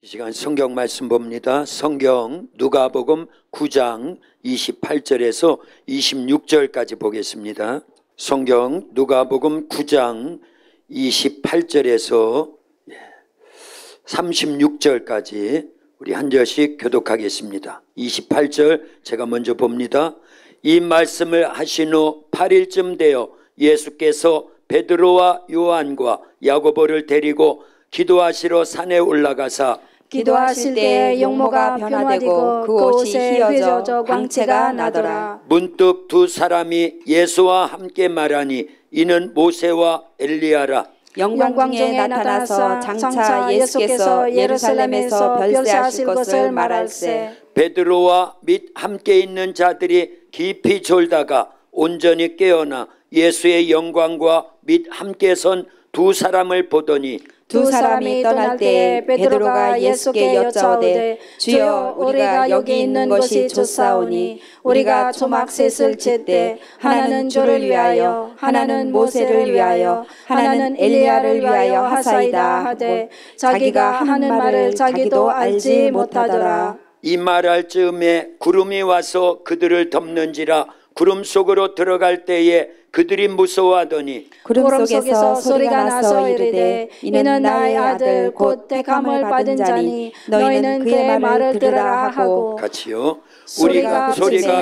이 시간 성경 말씀 봅니다. 성경 누가복음 9장 28절에서 26절까지 보겠습니다. 성경 누가복음 9장 28절에서 36절까지 우리 한 절씩 교독하겠습니다. 28절 제가 먼저 봅니다. 이 말씀을 하신 후 8일쯤 되어 예수께서 베드로와 요한과 야고보를 데리고 기도하시러 산에 올라가사 기도하실 때 용모가 변화되고 그 옷이 휘어져 광채가 나더라. 문득 두 사람이 예수와 함께 말하니 이는 모세와 엘리야라. 영광 중에 나타나서 장차 예수께서 예루살렘에서 별세하실 것을 말할세. 베드로와 및 함께 있는 자들이 깊이 졸다가 온전히 깨어나 예수의 영광과 및 함께 선 두 사람을 보더니 두 사람이 떠날 때에 베드로가 예수께 여짜오되 주여 우리가 여기 있는 것이 좋사오니 우리가 초막셋을 칠 때 하나는 주를 위하여 하나는 모세를 위하여 하나는 엘리야를 위하여 하사이다 하되 자기가 하는 말을 자기도 알지 못하더라. 이 말할 즈음에 구름이 와서 그들을 덮는지라. 구름 속으로 들어갈 때에 그들이 무서워하더니 구름 속에서 소리가 나서 이르되 이는 나의 아들 곧 택함을 받은 자니 너희는 그의 말을 들으라 하고 같이요. 소리가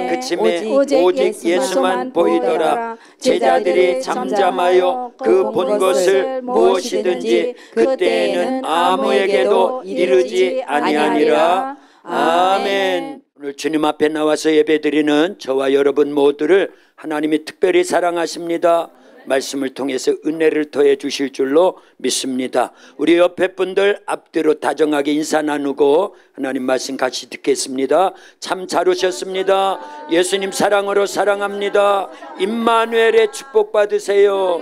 그침에 오직 예수만 보이더라. 제자들이 잠잠하여 그 본 것을 무엇이든지 그때에는 아무에게도 이르지 아니하니라. 아멘. 오늘 주님 앞에 나와서 예배드리는 저와 여러분 모두를 하나님이 특별히 사랑하십니다. 말씀을 통해서 은혜를 더해 주실 줄로 믿습니다. 우리 옆에 분들 앞뒤로 다정하게 인사 나누고 하나님 말씀 같이 듣겠습니다. 참 잘 오셨습니다. 예수님 사랑으로 사랑합니다. 임마누엘의 축복 받으세요.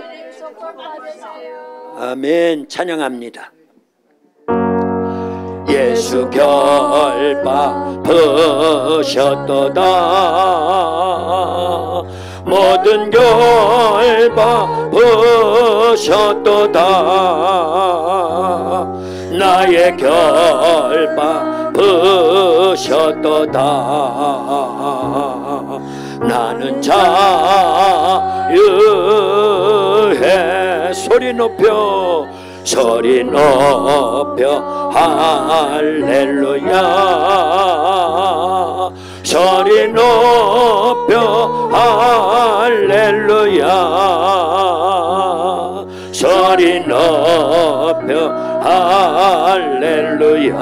아멘. 찬양합니다. 예수 결박하셨도다. 모든 결박하셨도다. 나의 결박하셨도다. 나는 자유해. 소리 높여 할렐루야. 소리 높여 할렐루야. 소리 높여 할렐루야.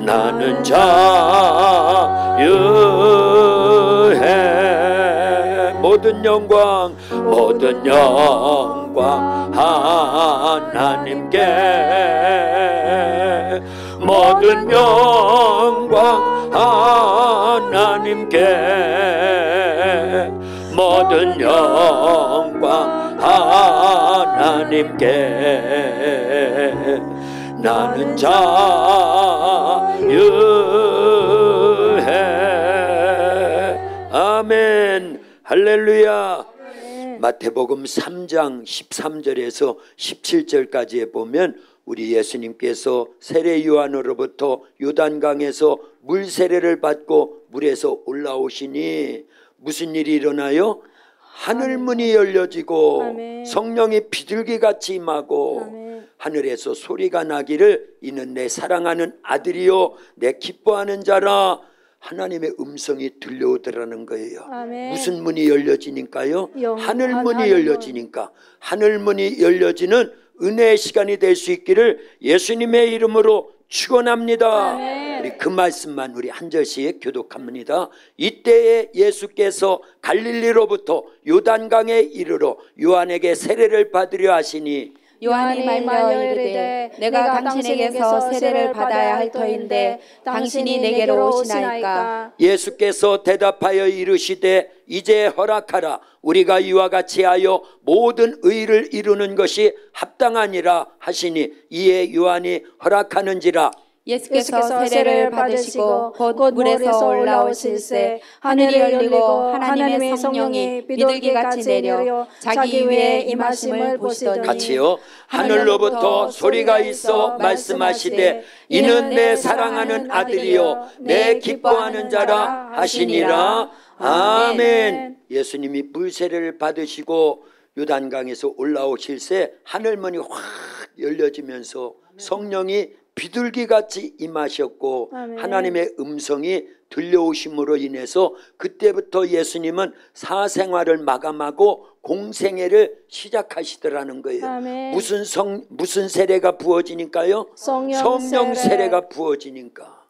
나는 자유해. 모든 영광 하나님께. 모든 영광 하나님께. 모든 영광 하나님께. 나는 자유해. 아멘. 할렐루야. 마태복음 3장 13절에서 17절까지에 보면 우리 예수님께서 세례 요한으로부터 요단강에서 물 세례를 받고 물에서 올라오시니 무슨 일이 일어나요? 하늘문이 열려지고 아멘. 성령이 비둘기같이 임하고 아멘. 하늘에서 소리가 나기를 이는 내 사랑하는 아들이요 내 기뻐하는 자라. 하나님의 음성이 들려오더라는 거예요. 아멘. 무슨 문이 열려지니까요? 하늘문이 열려지니까. 하늘문이 열려지는 은혜의 시간이 될 수 있기를 예수님의 이름으로 축원합니다. 아멘. 우리 그 말씀만 우리 한 절씩 교독합니다. 이때에 예수께서 갈릴리로부터 요단강에 이르러 요한에게 세례를 받으려 하시니 요한이 말하여 이르되 내가 당신에게서 세례를 받아야 할 터인데 당신이 내게로 오시나이까. 예수께서 대답하여 이르시되 이제 허락하라. 우리가 이와 같이 하여 모든 의를 이루는 것이 합당하니라 하시니 이에 요한이 허락하는지라. 예수께서 세례를 받으시고 곧 물에서 올라오실새 하늘이 열리고 하나님의 성령이 비둘기같이 내려 자기 위에 임하심을 보시더니 같이요. 하늘로부터 소리가 있어 말씀하시되 이는 내 사랑하는 아들이요 내 기뻐하는 자라 하시니라. 아멘. 예수님이 물세례를 받으시고 요단강에서 올라오실새 하늘문이 확 열려지면서 성령이 비둘기같이 임하셨고 아멘. 하나님의 음성이 들려오심으로 인해서 그때부터 예수님은 사생활을 마감하고 공생애를 시작하시더라는 거예요. 아멘. 무슨 세례가 부어지니까요? 성령 세례가 부어지니까.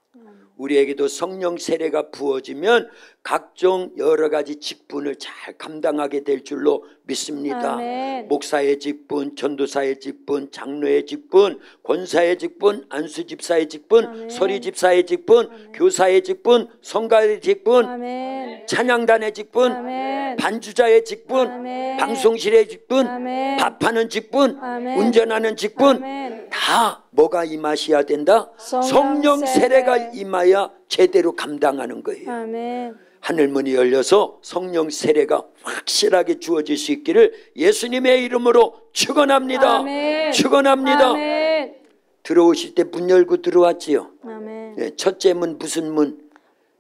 우리에게도 성령 세례가 부어지면 각종 여러 가지 직분을 잘 감당하게 될 줄로 믿습니다. 아멘. 목사의 직분, 전도사의 직분, 장로의 직분, 권사의 직분, 안수집사의 직분, 아멘. 서리집사의 직분, 교사의 직분, 성가의 직분, 아멘. 찬양단의 직분, 아멘. 반주자의 직분, 아멘. 방송실의 직분, 아멘. 밥하는 직분, 아멘. 운전하는 직분, 아멘. 다 뭐가 임하셔야 된다? 성령 세례가 임하여 제대로 감당하는 거예요. 아멘. 하늘문이 열려서 성령 세례가 확실하게 주어질 수 있기를 예수님의 이름으로 축원합니다. 아멘. 축원합니다. 아멘. 들어오실 때 문 열고 들어왔지요. 아멘. 예, 첫째 문 무슨 문?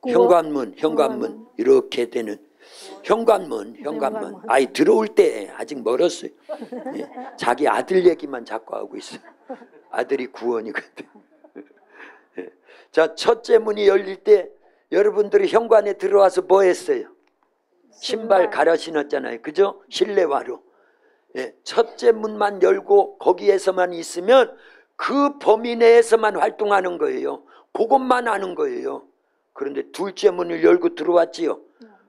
현관문. 이렇게 되는 현관문. 아이 들어올 때 아직 멀었어요. 예, 자기 아들 얘기만 자꾸 하고 있어요. 아들이 구원이거든. 예. 자, 첫째 문이 열릴 때 여러분들이 현관에 들어와서 뭐 했어요? 신발 갈아 신었잖아요. 그죠? 실내화로. 예, 첫째 문만 열고 거기에서만 있으면 그 범위 내에서만 활동하는 거예요. 그것만 하는 거예요. 그런데 둘째 문을 열고 들어왔지요.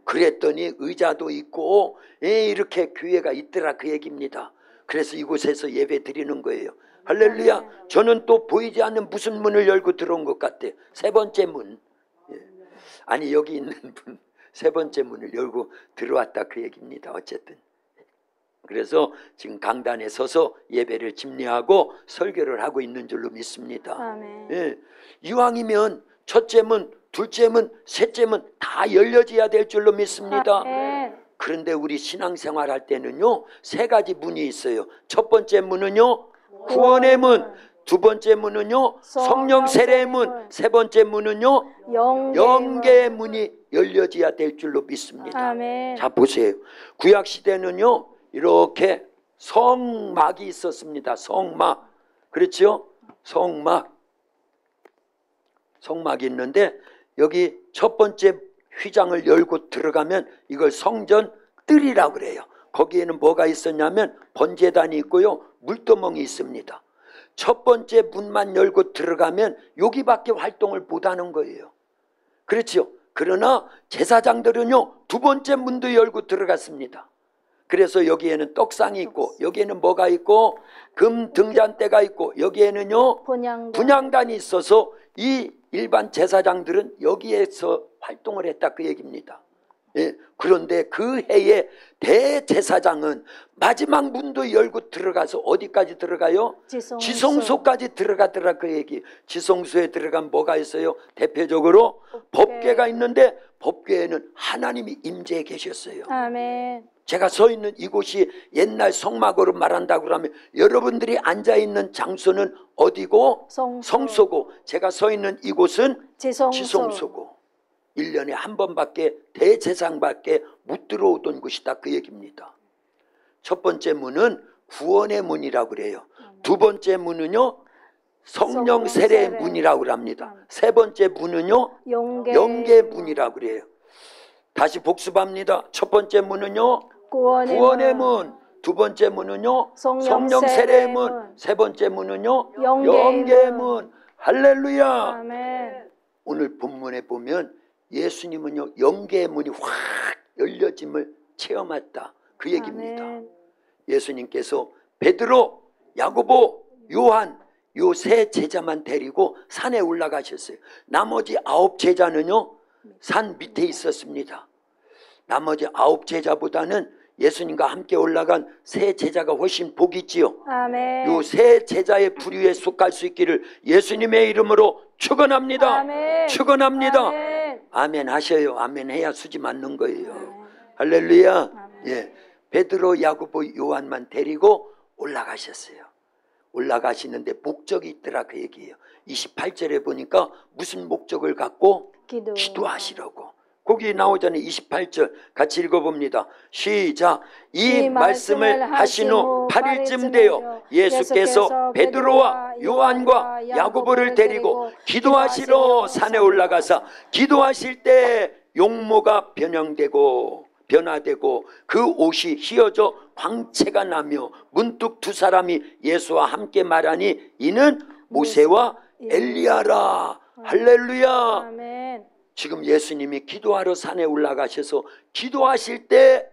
그랬더니 의자도 있고 이렇게 교회가 있더라 그 얘기입니다. 그래서 이곳에서 예배 드리는 거예요. 할렐루야. 저는 또 보이지 않는 무슨 문을 열고 들어온 것 같아요. 세 번째 문. 예. 아니 여기 있는 분 세 번째 문을 열고 들어왔다 그 얘기입니다. 어쨌든 그래서 지금 강단에 서서 예배를 집례하고 설교를 하고 있는 줄로 믿습니다. 아멘. 예. 이왕이면 첫째 문, 둘째 문, 셋째 문 다 열려져야 될 줄로 믿습니다. 아멘. 그런데 우리 신앙생활 할 때는요 3가지 문이 있어요. 첫 번째 문은요 구원의 문, 두 번째 문은요 성령 세례의 문, 세 번째 문은요 영계의 문이 열려져야 될 줄로 믿습니다. 아멘. 자 보세요. 구약 시대는요 이렇게 성막이 있었습니다. 성막. 그렇죠? 성막이 있는데 여기 첫 번째 휘장을 열고 들어가면 이걸 성전 뜰이라고 그래요. 거기에는 뭐가 있었냐면 번제단이 있고요 물두멍이 있습니다. 첫 번째 문만 열고 들어가면 여기밖에 활동을 못하는 거예요. 그렇죠? 그러나 제사장들은요 두 번째 문도 열고 들어갔습니다. 그래서 여기에는 떡상이 있고 여기에는 뭐가 있고 금 등잔대가 있고 여기에는요 분향단이 있어서 이 일반 제사장들은 여기에서 활동을 했다 그 얘기입니다. 예, 그런데 그 해에 대제사장은 마지막 문도 열고 들어가서 어디까지 들어가요? 지성소까지 들어가더라 그 얘기. 지성소에 들어가면 뭐가 있어요? 대표적으로 법궤가 있는데 법궤에는 하나님이 임재해 계셨어요. 아멘. 제가 서 있는 이곳이 옛날 성막으로 말한다고 하면 여러분들이 앉아있는 장소는 어디고? 성소고 제가 서 있는 이곳은 지성소고 1년에 한 번밖에 대제사장밖에 못 들어오던 곳이다 그 얘기입니다. 첫 번째 문은 구원의 문이라고 그래요. 두 번째 문은요 성령 세례의 문이라고 합니다. 세 번째 문은요 영계의 문이라고 그래요. 다시 복습합니다. 첫 번째 문은요 구원의 문, 두 번째 문은요 성령 세례의 문, 세 번째 문은요 영계의 문. 할렐루야. 아멘. 오늘 본문에 보면 예수님은요 영계의 문이 확 열려짐을 체험했다 그 얘기입니다. 아멘. 예수님께서 베드로, 야고보, 요한 요 3 제자만 데리고 산에 올라가셨어요. 나머지 9 제자는요 산 밑에 있었습니다. 나머지 9 제자보다는 예수님과 함께 올라간 새 제자가 훨씬 복이지요. 아멘. 요 새 제자의 부류에 속할 수 있기를 예수님의 이름으로 축원합니다. 아멘. 축원합니다. 아멘. 아멘 하셔요. 아멘 해야 수지 맞는 거예요. 할렐루야. 예, 베드로, 야고보, 요한만 데리고 올라가셨어요. 올라가시는데 목적이 있더라 그 얘기예요. 28절에 보니까 무슨 목적을 갖고 기도하시라고. 거기 나오잖아요. 28절 같이 읽어봅니다. 시작. 이 말씀을 하신 후 8일쯤 되어 예수께서 베드로와 요한과 야고보를 데리고 기도하시러 산에 올라가사 기도하실 때 용모가 변화되고 그 옷이 휘어져 광채가 나며 문득 두 사람이 예수와 함께 말하니 이는 모세와 엘리야라. 할렐루야. 아멘. 지금 예수님이 기도하러 산에 올라가셔서 기도하실 때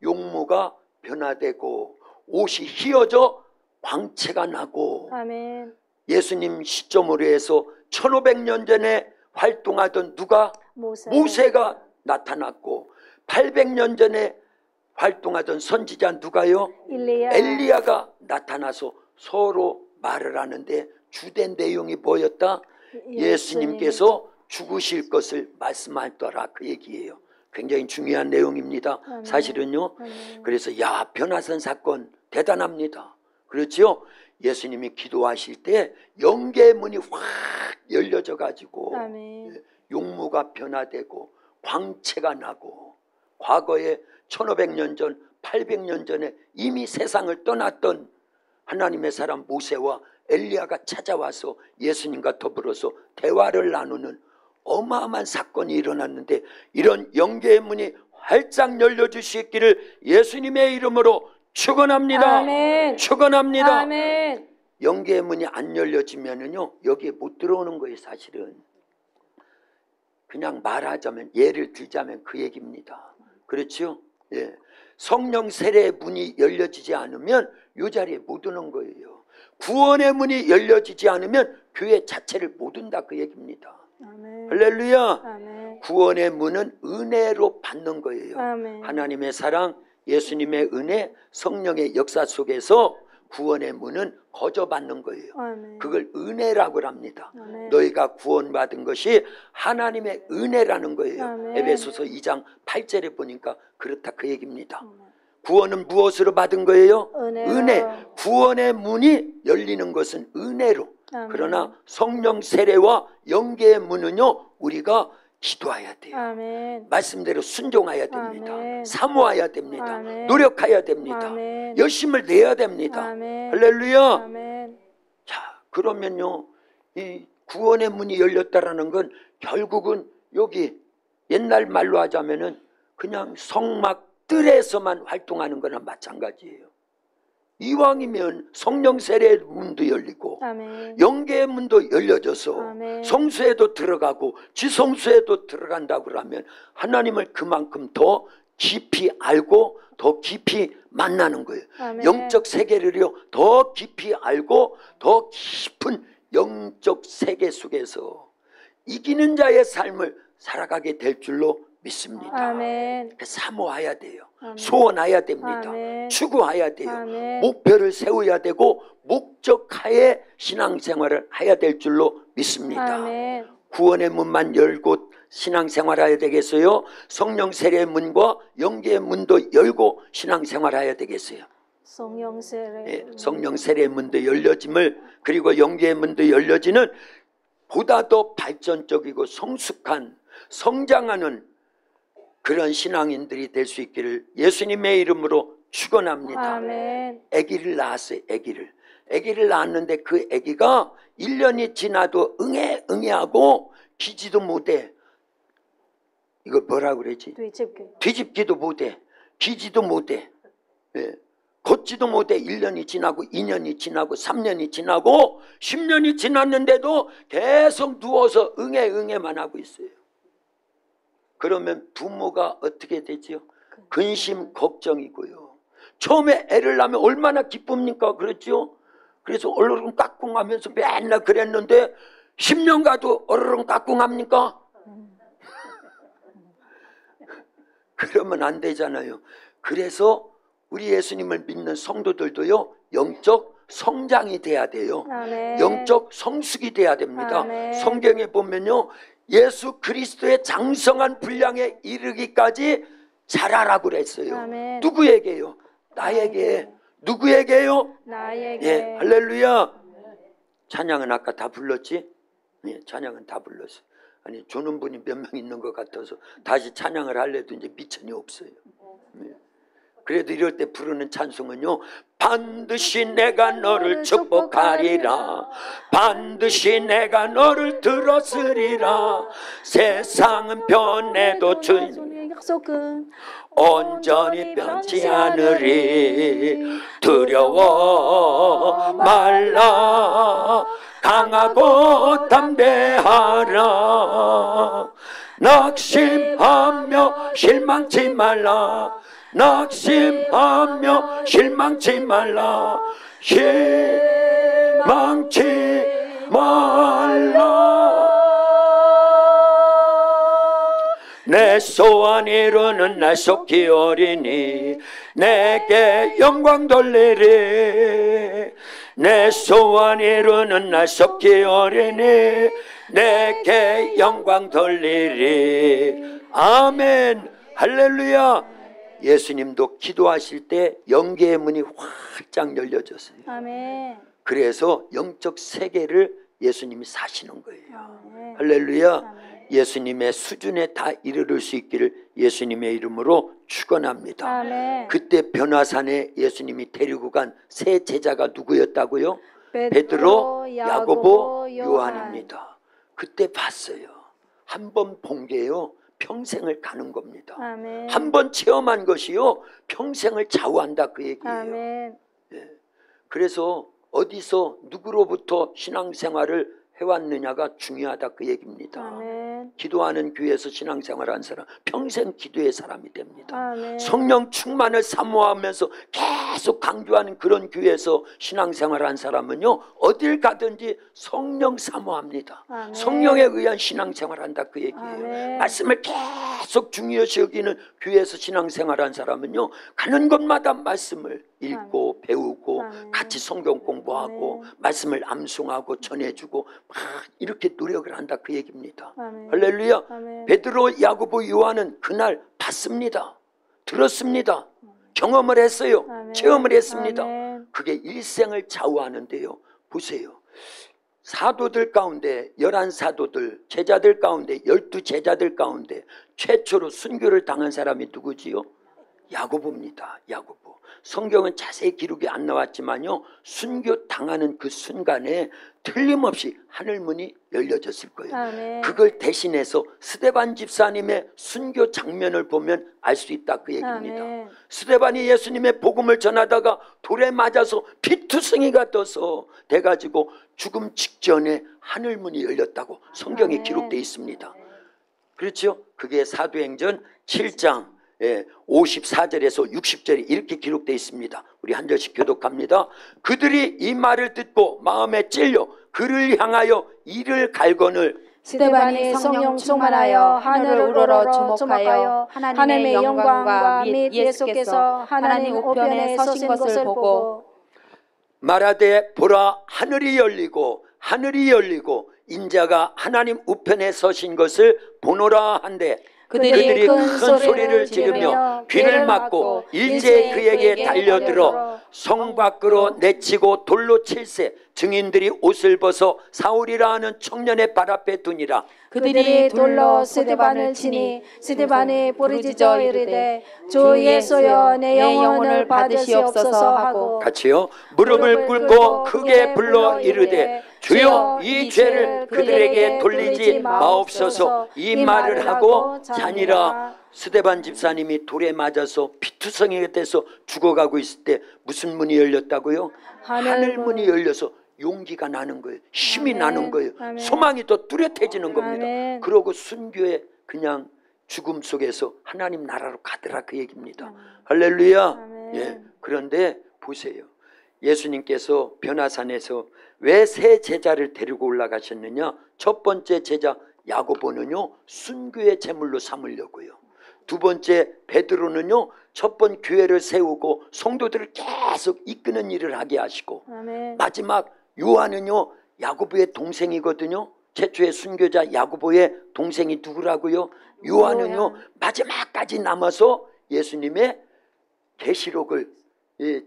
용모가 변화되고 옷이 휘어져 광채가 나고, 아멘. 예수님 시점으로 해서 1500년 전에 활동하던 누가? 모세가 나타났고, 800년 전에 활동하던 선지자 누가요? 엘리야가 나타나서 서로 말을 하는데 주된 내용이 뭐였다? 예수님께서 죽으실 것을 말씀하더라 그 얘기예요. 굉장히 중요한 내용입니다. 아멘. 사실은요. 아멘. 그래서 변화선 사건 대단합니다. 그렇죠? 예수님이 기도하실 때 영계의 문이 확 열려져 가지고 용모가 변화되고 광채가 나고, 과거에 1500년 전 800년 전에 이미 세상을 떠났던 하나님의 사람 모세와 엘리야가 찾아와서 예수님과 더불어서 대화를 나누는 어마어마한 사건이 일어났는데, 이런 영계의 문이 활짝 열려주시기를 예수님의 이름으로 축원합니다. 아멘. 축원합니다. 아멘. 영계의 문이 안 열려지면은요 여기에 못 들어오는 거예요. 사실은 그냥 말하자면, 예를 들자면 그 얘기입니다. 그렇죠? 예. 성령 세례의 문이 열려지지 않으면 이 자리에 못 오는 거예요. 구원의 문이 열려지지 않으면 교회 자체를 못 온다 그 얘기입니다. 아멘. 할렐루야. 아멘. 구원의 문은 은혜로 받는 거예요. 아멘. 하나님의 사랑, 예수님의 은혜, 성령의 역사 속에서 구원의 문은 거저받는 거예요. 아멘. 그걸 은혜라고 합니다. 아멘. 너희가 구원받은 것이 하나님의 은혜라는 거예요. 아멘. 에베소서 2장 8절에 보니까 그렇다 그 얘기입니다. 구원은 무엇으로 받은 거예요? 은혜로. 은혜. 구원의 문이 열리는 것은 은혜로. 아멘. 그러나 성령 세례와 영계의 문은요 우리가 기도해야 돼요. 아멘. 말씀대로 순종해야 됩니다. 아멘. 사모해야 됩니다. 아멘. 노력해야 됩니다. 아멘. 열심을 내야 됩니다. 아멘. 할렐루야. 아멘. 자, 그러면요 이 구원의 문이 열렸다라는 건 결국은 여기 옛날 말로 하자면은 그냥 성막 뜰에서만 활동하는 거나 마찬가지예요. 이왕이면 성령 세례의 문도 열리고, 아멘. 영계의 문도 열려져서 아멘. 성수에도 들어가고 지성수에도 들어간다고 하면 하나님을 그만큼 더 깊이 알고 더 깊이 만나는 거예요. 아멘. 영적 세계를요 더 깊이 알고 더 깊은 영적 세계 속에서 이기는 자의 삶을 살아가게 될 줄로 믿습니다. 아멘. 사모해야 돼요. 아멘. 소원해야 됩니다. 아멘. 추구해야 돼요. 아멘. 목표를 세워야 되고 목적하에 신앙생활을 해야 될 줄로 믿습니다. 아멘. 구원의 문만 열고 신앙생활해야 되겠어요? 성령 세례의 문과 영계의 문도 열고 신앙생활해야 되겠어요? 성령 세례. 예, 성령 세례의 문도 열려짐을, 그리고 영계의 문도 열려지는 보다 더 발전적이고 성숙한 성장하는 그런 신앙인들이 될 수 있기를 예수님의 이름으로 축원합니다. 아멘. 아기를 낳았어요. 아기를 낳았는데 그 아기가 1년이 지나도 응애하고 기지도 못해. 이거 뭐라 그러지? 뒤집기도 못해. 기지도 못해. 예. 걷지도 못해. 1년이 지나고 2년이 지나고 3년이 지나고 10년이 지났는데도 계속 누워서 응애만 하고 있어요. 그러면 부모가 어떻게 되죠? 근심 걱정이고요. 처음에 애를 낳으면 얼마나 기쁩니까? 그렇죠? 그래서 얼른 까꿍하면서 맨날 그랬는데 10년 가도 얼른 까꿍합니까? 그러면 안 되잖아요. 그래서 우리 예수님을 믿는 성도들도요, 영적 성장이 돼야 돼요. 아멘. 영적 성숙이 돼야 됩니다. 아멘. 성경에 보면요, 예수 그리스도의 장성한 분량에 이르기까지 자라라고 그랬어요. 아멘. 누구에게요? 나에게. 누구에게요? 나에게. 예, 할렐루야. 찬양은 아까 다 불렀지? 예, 찬양은 다 불렀어. 아니, 주는 분이 몇 명 있는 것 같아서 다시 찬양을 하려도 이제 미천이 없어요. 예. 그래도 이럴 때 부르는 찬송은요, 반드시 내가 너를 축복하리라, 반드시 내가 너를 들었으리라, 세상은 변해도 주의 약속은 온전히 변치 않으리, 두려워 말라, 강하고 담대하라, 낙심하며 실망치 말라, 낙심하며 실망치 말라, 실망치 말라. 내 소원 이루는 날 속히 오리니 내게 영광 돌리리, 내 소원 이루는 날 속히 오리니 내게 영광 돌리리. 아멘. 할렐루야. 예수님도 기도하실 때 영계의 문이 활짝 열려졌어요. 아멘. 그래서 영적 세계를 예수님이 사시는 거예요. 아멘. 할렐루야. 아멘. 예수님의 수준에 다 이르를 수 있기를 예수님의 이름으로 축원합니다. 아멘. 그때 변화산에 예수님이 데리고 간 세 제자가 누구였다고요? 베드로, 야고보, 요한입니다. 그때 봤어요. 한 번 본 게요, 평생을 가는 겁니다. 아멘. 한 번 체험한 것이요, 평생을 좌우한다, 그 얘기예요. 아멘. 예. 그래서 어디서 누구로부터 신앙생활을 해왔느냐가 중요하다, 그 얘기입니다. 아멘. 기도하는 교회에서 신앙생활한 사람 평생 기도의 사람이 됩니다. 아멘. 성령 충만을 사모하면서 계속 강조하는 그런 교회에서 신앙생활한 사람은요, 어딜 가든지 성령 사모합니다. 아멘. 성령에 의한 신앙생활한다, 그 얘기예요. 아멘. 말씀을 계속 중요시 여기는 교회에서 신앙생활한 사람은요, 가는 곳마다 말씀을 읽고 배우고 아멘. 같이 성경 공부하고 아멘. 말씀을 암송하고 전해주고 막 이렇게 노력을 한다, 그 얘기입니다. 아멘. 할렐루야. 아멘. 베드로, 야고보, 요한은 그날 봤습니다. 들었습니다. 경험을 했어요. 아멘. 체험을 했습니다. 아멘. 그게 일생을 좌우하는데요. 보세요. 사도들 가운데 11사도들, 제자들 가운데 12제자들 가운데 최초로 순교를 당한 사람이 누구지요? 야고보입니다. 야고보. 성경은 자세히 기록이 안 나왔지만요, 순교 당하는 그 순간에 틀림없이 하늘문이 열려졌을 거예요. 아멘. 그걸 대신해서 스데반 집사님의 순교 장면을 보면 알 수 있다, 그 얘기입니다. 아멘. 스데반이 예수님의 복음을 전하다가 돌에 맞아서 피투성이가 떠서 돼가지고 죽음 직전에 하늘문이 열렸다고 성경에 아멘. 기록되어 있습니다. 그렇죠? 그게 사도행전 7장 54절에서 60절에 이렇게 기록되어 있습니다. 우리 한 절씩 교독합니다. 그들이 이 말을 듣고 마음에 찔려 그를 향하여 이를 갈거늘 스데반이 성령 충만하여 하늘을 우러러 주목하여 하나님의 영광과 및 예수께서 하나님 우편에 서신 것을 보고 말하되 보라, 하늘이 열리고 인자가 하나님 우편에 서신 것을 보노라 한데 그들이 큰 소리를 지르며 귀를 막고 일제히 그에게 달려들어 성 밖으로 내치고 돌로 칠세 증인들이 옷을 벗어 사울이라 하는 청년의 발 앞에 두니라. 그들이 돌로 스데반을 치니 스데반이 부르짖어 이르되 주 예수여 내 영혼을 받으시옵소서 하고 같이요. 무릎을 꿇고 크게 불러 이르되 주여 이 죄를 그들에게 돌리지 마옵소서. 이 말을 하고 자니라. 스데반 집사님이 돌에 맞아서 피투성이가 돼서 죽어가고 있을 때 무슨 문이 열렸다고요? 하늘문이 열려서 용기가 나는 거예요. 힘이 아멘. 나는 거예요. 아멘. 소망이 더 뚜렷해지는 겁니다. 아멘. 그러고 순교에 그냥 죽음 속에서 하나님 나라로 가더라, 그 얘기입니다. 할렐루야. 아멘. 예. 그런데 보세요. 예수님께서 변화산에서 왜 세 제자를 데리고 올라가셨느냐? 첫 번째 제자 야고보는요, 순교의 제물로 삼으려고요. 두 번째 베드로는요, 첫 번 교회를 세우고 성도들을 계속 이끄는 일을 하게 하시고, 아멘. 마지막 요한은요, 야고보의 동생이거든요. 최초의 순교자 야고보의 동생이 누구라고요? 요한은요, 요한. 마지막까지 남아서 예수님의 계시록을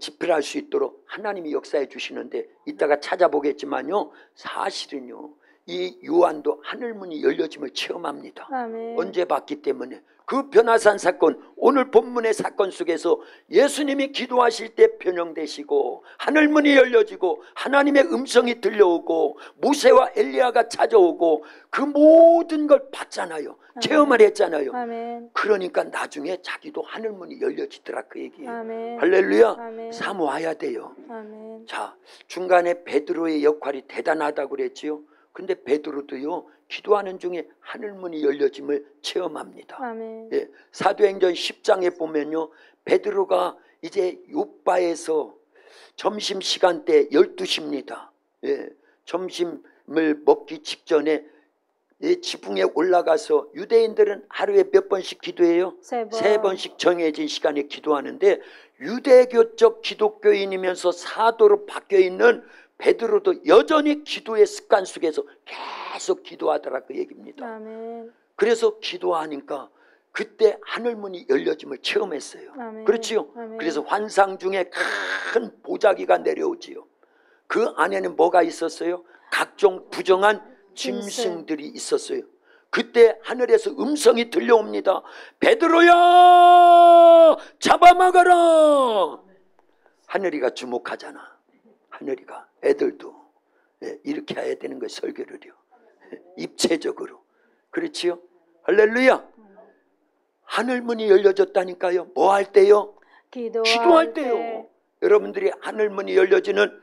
집필할 수 있도록 하나님이 역사해 주시는데, 이따가 찾아보겠지만요, 사실은요, 이 요한도 하늘문이 열려짐을 체험합니다. 아멘. 언제 봤기 때문에. 그 변화산 사건, 오늘 본문의 사건 속에서 예수님이 기도하실 때 변형되시고 하늘문이 열려지고 하나님의 음성이 들려오고 모세와 엘리야가 찾아오고 그 모든 걸 봤잖아요. 체험을 했잖아요. 아멘. 그러니까 나중에 자기도 하늘문이 열려지더라, 그 얘기예요. 아멘. 할렐루야. 아멘. 사모해야 돼요. 아멘. 자, 중간에 베드로의 역할이 대단하다고 그랬지요. 근데 베드로도요, 기도하는 중에 하늘문이 열려짐을 체험합니다. 아멘. 예, 사도행전 10장에 보면요, 베드로가 이제 요바에서 점심시간 때 12시입니다. 예, 점심을 먹기 직전에 지붕에 올라가서, 유대인들은 하루에 몇 번씩 기도해요? 세 번씩 정해진 시간에 기도하는데, 유대교 쪽 기독교인이면서 사도로 바뀌어있는 베드로도 여전히 기도의 습관 속에서 계속 기도하더라, 그 얘기입니다. 아멘. 그래서 기도하니까 그때 하늘문이 열려짐을 체험했어요. 아멘. 그렇지요? 아멘. 그래서 환상 중에 큰 보자기가 내려오지요. 그 안에는 뭐가 있었어요? 각종 부정한 짐승들이 있었어요. 그때 하늘에서 음성이 들려옵니다. 베드로야, 잡아먹어라. 하늘이가 주목하잖아. 하늘이가, 애들도 이렇게 해야 되는 거예요, 설교를요. 입체적으로. 그렇지요? 할렐루야. 하늘문이 열려졌다니까요. 뭐 할 때요? 기도할 때요. 여러분들이 하늘문이 열려지는,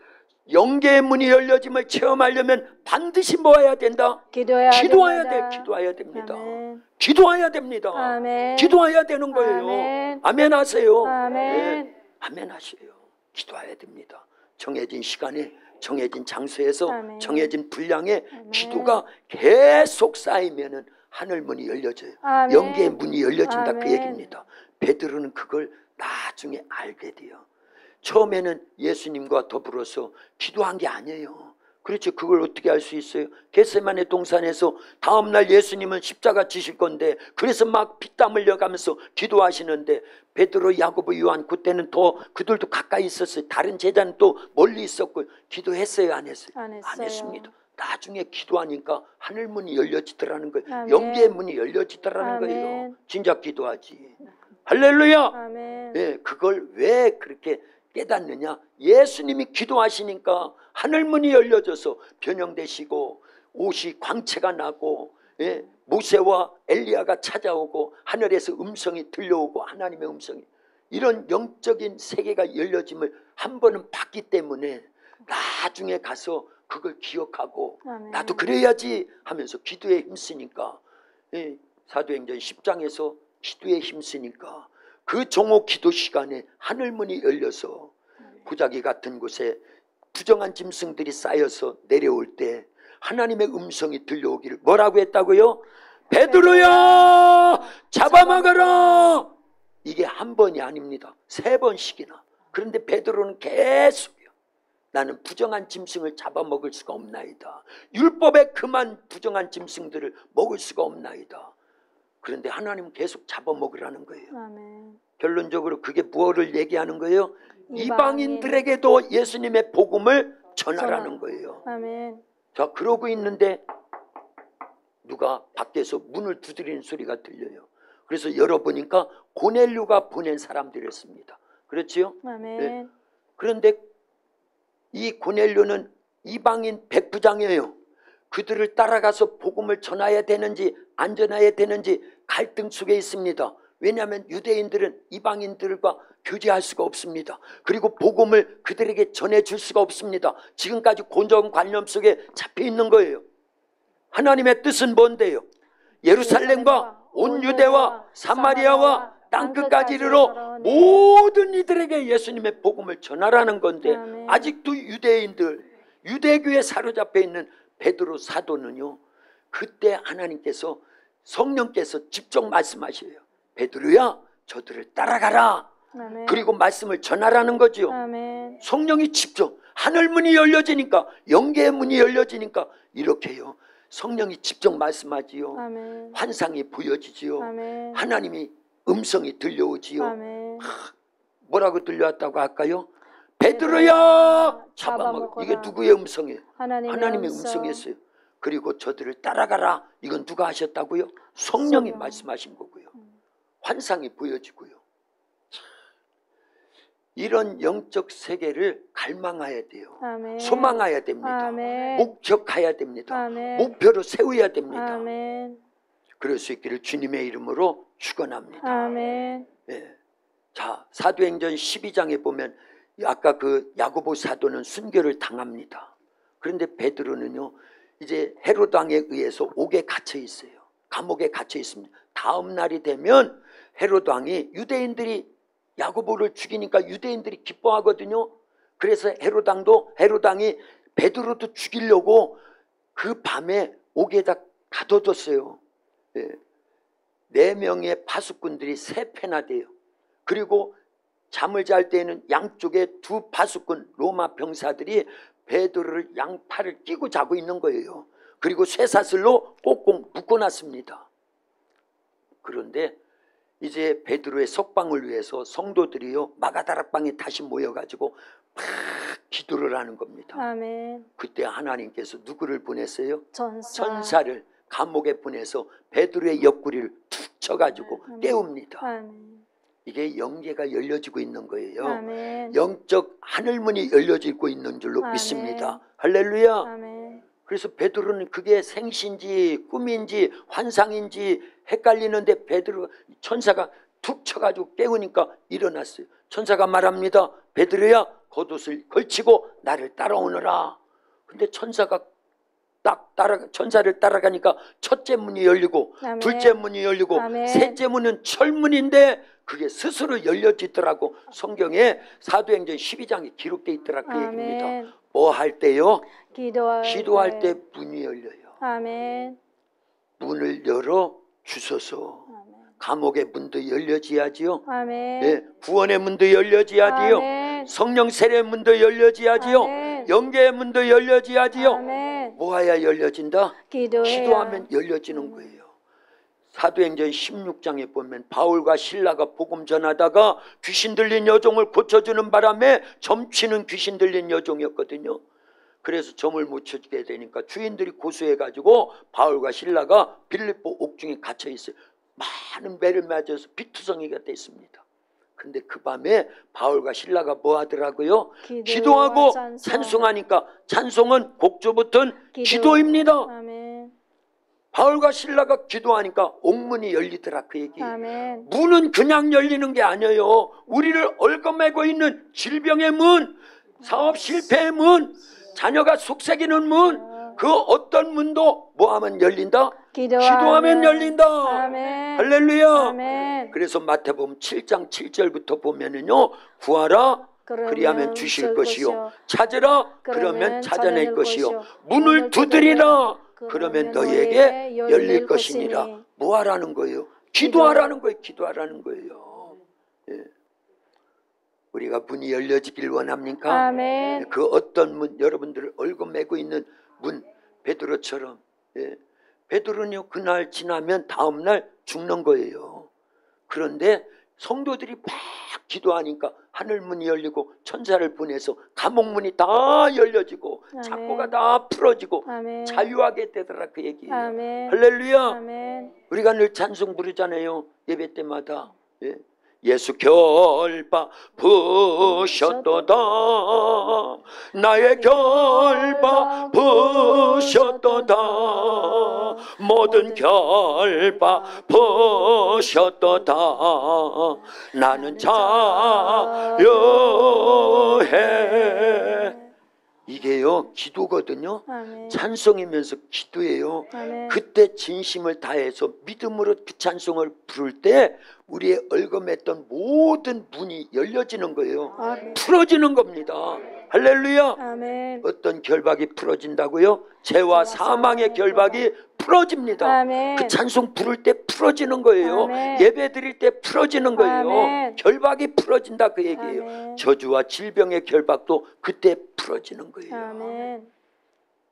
영계의 문이 열려짐을 체험하려면 반드시 뭐 해야 된다? 기도해야 됩니다. 아멘. 기도해야 됩니다. 아멘. 기도해야 되는 거예요. 아멘. 아멘 하세요. 아멘. 아멘 하세요. 기도해야 됩니다. 정해진 시간에, 정해진 장소에서, 아멘. 정해진 분량에 아멘. 기도가 계속 쌓이면은 하늘문이 열려져요. 아멘. 영계의 문이 열려진다, 그 아멘. 얘기입니다. 베드로는 그걸 나중에 알게 돼요. 처음에는 예수님과 더불어서 기도한 게 아니에요. 그렇죠. 그걸 어떻게 알 수 있어요? 겟세마네 동산에서 다음날 예수님은 십자가 지실 건데, 그래서 막 피땀 흘려가면서 기도하시는데, 베드로, 야고보, 요한, 그때는 더 그들도 가까이 있었어요. 다른 제자는 또 멀리 있었고. 기도했어요, 안 했어요? 안 했어요. 안 했습니다. 나중에 기도하니까 하늘문이 열려지더라는 거예요. 아멘. 영계의 문이 열려지더라는 아멘. 거예요. 진작 기도하지. 할렐루야. 아멘. 예, 그걸 왜 그렇게 깨닫느냐? 예수님이 기도하시니까 하늘문이 열려져서 변형되시고 옷이 광채가 나고, 예, 모세와 엘리야가 찾아오고 하늘에서 음성이 들려오고, 하나님의 음성이, 이런 영적인 세계가 열려짐을 한 번은 봤기 때문에 나중에 가서 그걸 기억하고 아멘. 나도 그래야지 하면서 기도에 힘쓰니까, 예, 사도행전 10장에서 기도에 힘쓰니까 그 정오 기도 시간에 하늘문이 열려서 보자기 같은 곳에 부정한 짐승들이 쌓여서 내려올 때 하나님의 음성이 들려오기를 뭐라고 했다고요? 베드로야, 잡아먹어라. 이게 한 번이 아닙니다. 3번씩이나. 그런데 베드로는 계속요. 나는 부정한 짐승을 잡아먹을 수가 없나이다. 율법에 금한 부정한 짐승들을 먹을 수가 없나이다. 그런데 하나님은 계속 잡아먹으라는 거예요. 아멘. 결론적으로 그게 무엇을 얘기하는 거예요? 이방인들에게도 예수님의 복음을 전하라는 거예요. 아멘. 자, 그러고 있는데 누가 밖에서 문을 두드리는 소리가 들려요. 그래서 열어보니까 고넬료가 보낸 사람들이었습니다. 그렇지요? 아멘. 네. 그런데 이 고넬료는 이방인 백부장이에요. 그들을 따라가서 복음을 전해야 되는지 안 전해야 되는지 갈등 속에 있습니다. 왜냐하면 유대인들은 이방인들과 교제할 수가 없습니다. 그리고 복음을 그들에게 전해줄 수가 없습니다. 지금까지 고정관념 속에 잡혀 있는 거예요. 하나님의 뜻은 뭔데요? 예루살렘과 온 유대와 사마리아와 땅끝까지 이르러 모든 이들에게 예수님의 복음을 전하라는 건데, 아멘. 아직도 유대인들, 유대교에 사로잡혀 있는 베드로 사도는요, 그때 하나님께서, 성령께서 직접 말씀하셔요. 베드로야 저들을 따라가라. 아멘. 그리고 말씀을 전하라는 거죠. 아멘. 성령이 직접 하늘 문이 열려지니까, 영계의 문이 열려지니까 이렇게요. 성령이 직접 말씀하지요. 아멘. 환상이 보여지지요. 아멘. 하나님이 음성이 들려오지요. 아멘. 뭐라고 들려왔다고 할까요? 베드로야 잡아먹어. 이게 누구의 음성이에요? 하나님의 음성이었어요. 그리고 저들을 따라가라. 이건 누가 하셨다고요? 성령이 말씀하신 거고요. 환상이 보여지고요. 이런 영적 세계를 갈망해야 돼요. 아멘. 소망해야 됩니다. 아멘. 목적해야 됩니다. 아멘. 목표로 세워야 됩니다. 아멘. 그럴 수 있기를 주님의 이름으로 축원합니다. 아멘. 예. 자, 사도행전 12장에 보면 아까 그 야고보 사도는 순교를 당합니다. 그런데 베드로는요, 이제 헤로드 왕에 의해서 옥에 갇혀 있어요. 감옥에 갇혀 있습니다. 다음 날이 되면 헤로드 왕이 유대인들이 야고보를 죽이니까 유대인들이 기뻐하거든요. 그래서 헤로드 왕이 베드로도 죽이려고 그 밤에 옥에다 가둬뒀어요. 예. 4명의 파수꾼들이 3패나 돼요. 그리고 잠을 잘 때에는 양쪽에 2 파수꾼 로마 병사들이 베드로를 양팔을 끼고 자고 있는 거예요. 그리고 쇠사슬로 꼭꼭 묶어놨습니다. 그런데 이제 베드로의 석방을 위해서 성도들이요 마가다락방에 다시 모여가지고 막 기도를 하는 겁니다. 아멘. 그때 하나님께서 누구를 보냈어요? 전사. 천사를 감옥에 보내서 베드로의 옆구리를 툭 쳐가지고 깨웁니다. 아멘. 이게 영계가 열려지고 있는 거예요. 아멘. 영적 하늘문이 열려지고 있는 줄로 아멘. 믿습니다. 할렐루야. 아멘. 그래서 베드로는 그게 생시인지 꿈인지 환상인지 헷갈리는데 베드로 천사가 툭 쳐가지고 깨우니까 일어났어요. 천사가 말합니다. 베드로야 겉옷을 걸치고 나를 따라오너라. 근데 천사가 천사를 따라가니까 첫째 문이 열리고 아멘. 둘째 문이 열리고 아멘. 셋째 문은 철문인데 그게 스스로 열려지더라고. 성경에 사도행전 12장에 기록되어 있더라. 그 얘기입니다. 뭐 할 때요? 기도할 때 문이 열려요. 아멘. 문을 열어 주소서. 아멘. 감옥의 문도 열려지야지요. 아멘. 네, 구원의 문도 열려지야지요. 아멘. 성령 세례의 문도 열려지야지요. 아멘. 영계의 문도 열려지야지요. 아멘. 뭐해야 열려진다? 기도해야. 기도하면 열려지는 거예요. 사도행전 16장에 보면 바울과 실라가 복음 전하다가 귀신 들린 여종을 고쳐주는 바람에 점치는 귀신 들린 여종이었거든요. 그래서 점을 못 쳐주게 되니까 주인들이 고소해가지고 바울과 실라가 빌립보 옥중에 갇혀 있어요. 많은 매를 맞아서 비투성이가 됐습니다. 근데 그 밤에 바울과 실라가 뭐 하더라고요? 기도하고 찬송하니까 찬송은 곡조부터는 기도입니다. 아멘. 바울과 실라가 기도하니까 옥문이 열리더라. 그 얘기. 아멘. 문은 그냥 열리는 게 아니에요. 우리를 얽어매고 있는 질병의 문, 사업 실패의 문, 자녀가 속삭이는 문, 그 어떤 문도 뭐하면 열린다? 기도하면 열린다. 아멘. 할렐루야. 아멘. 그래서 마태복음 7장 7절부터 보면은요, 구하라 그리하면 주실 것이요, 찾으라 그러면 찾아낼 것이요, 문을 두드리라 그러면 너희에게 열릴 것이니라. 뭐 하라는 거예요? 기도하라는 거예요. 기도하라는 거예요. 예. 우리가 문이 열려지길 원합니까? 아멘. 그 어떤 문, 여러분들을 얽어매고 있는 문, 베드로처럼. 예. 베드로는요, 그날 지나면 다음날 죽는 거예요. 그런데 성도들이 막 기도하니까 하늘문이 열리고 천사를 보내서 감옥문이 다 열려지고 아멘. 잡고가 다 풀어지고 아멘. 자유하게 되더라. 그 얘기예요. 아멘. 할렐루야. 아멘. 우리가 늘 찬송 부르잖아요. 예배 때마다. 예. 예수 결바 부셨도다, 나의 결바 부셨도다, 모든 결바 부셨도다, 나는 자유해. 이게요 기도거든요. 아멘. 찬송이면서 기도예요. 아멘. 그때 진심을 다해서 믿음으로 그 찬송을 부를 때 우리의 얽어맸던 모든 문이 열려지는 거예요. 아멘. 풀어지는 겁니다. 할렐루야. 아멘. 어떤 결박이 풀어진다고요? 죄와 사망의 결박이 풀어집니다. 아멘. 그 찬송 부를 때 풀어지는 거예요. 아멘. 예배 드릴 때 풀어지는 거예요. 아멘. 결박이 풀어진다 그 얘기예요. 아멘. 저주와 질병의 결박도 그때 풀어지는 거예요. 아멘.